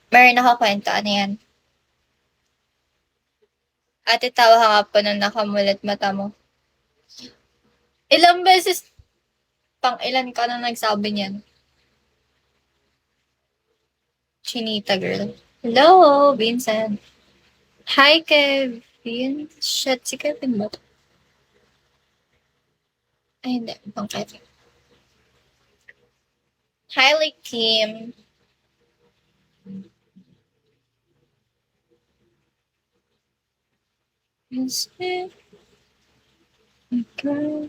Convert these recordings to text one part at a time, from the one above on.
Meron nakakwento, ano yan? Ate, tawa ka nga po nung nakamulat mata mo. Ilang beses, pang ilan ka na nagsabi niyan? Chinita girl. Hello, Vincent. Hi, Kevin. Shit, si Kevin ba? Ay, hindi. Ibang Kevin. Hi, like Kim. Is it okay?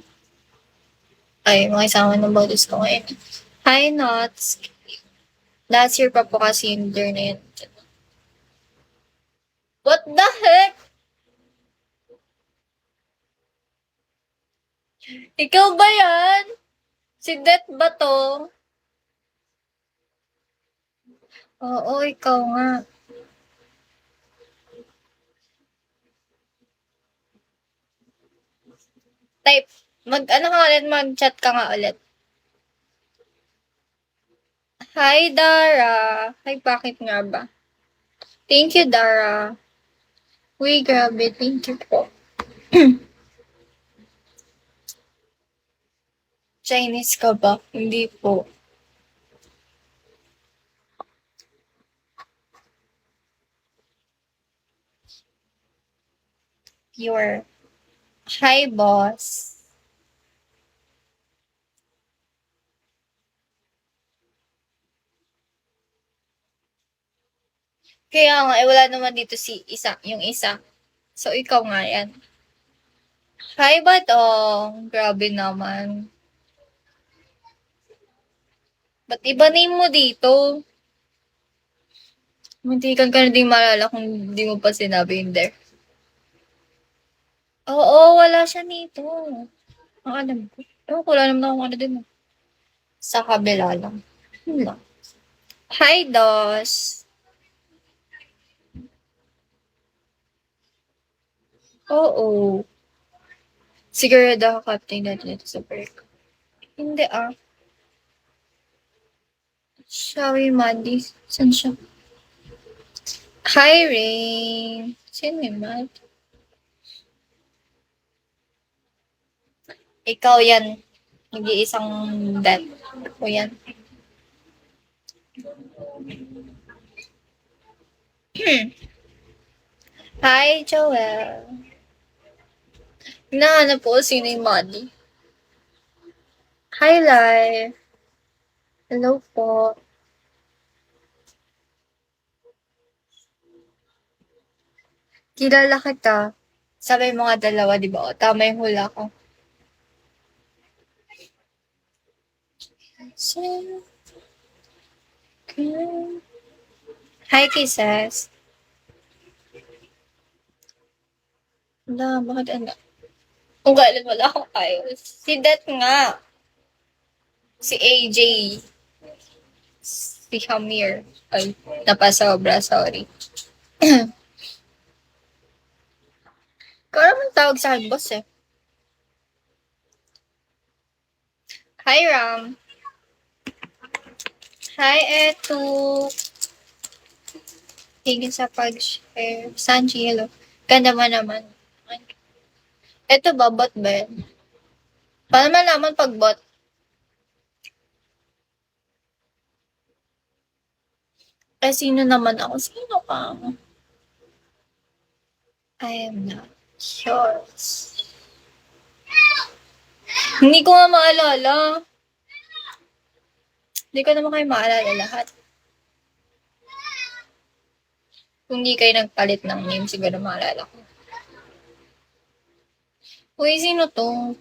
Ay, mga isama ng bodies ko ngayon. Hi, Nuts. Last year pa po kasi yung year na yun. What the heck? Ikaw ba yan? Si Det ba to? Oo, ikaw nga. Type. Mag-ano ka ulit, mag-chat ka nga ulit. Hi, Dara. Hi, bakit nga ba? Thank you, Dara. Uy, grabe. Thank you po. Chinese ka ba? Hindi po. Pure. Hi, boss. Kaya nga, eh, wala naman dito si isa, yung isa. So, ikaw nga yan. Hi, Badong. Grabe naman. Ba't iba name mo dito? Muntikan ka na din maalala kung di mo pa sinabi hindi. Oo, wala siya nito. Ang alam ko. Ewan ko, wala naman akong ano din. Sa kabila lang. Yun lang. Hi, Dos. Oo. Sigurado ako captain natin ito sa break. Hindi ah. Shawi Madi. Saan siya? Hi, Rain. Sino yung Mad? Ikaw yan. Nag-iisang dad. Ako yan. Hi, Joel. Hinahanap po sino yung Madi. Hi, Lai. Hello po. Kilala kita. Sabay mga dalawa, di ba? O, tama yung hula ko. Hi, Kisses. Wala, bakit ano? Ugalan wala akong ayos. Si Det nga. Si AJ. Si Hamir. Ay, napasobra, sorry. Ikaw naman tawag sa akin, boss eh. Hi, Ram. Hi, Etu. Tingin sa pag-share. Sanji, hello. Ganda mo naman. Eto ba, bot ba yan? Paano malaman pag bot? Eh, sino naman ako? Sino ka? I am not yours. Hindi ko nga maalala. Hindi ko naman kayo maalala lahat. Kung hindi kayo nagpalit ng name, siguro maalala ko. Uy, sino to?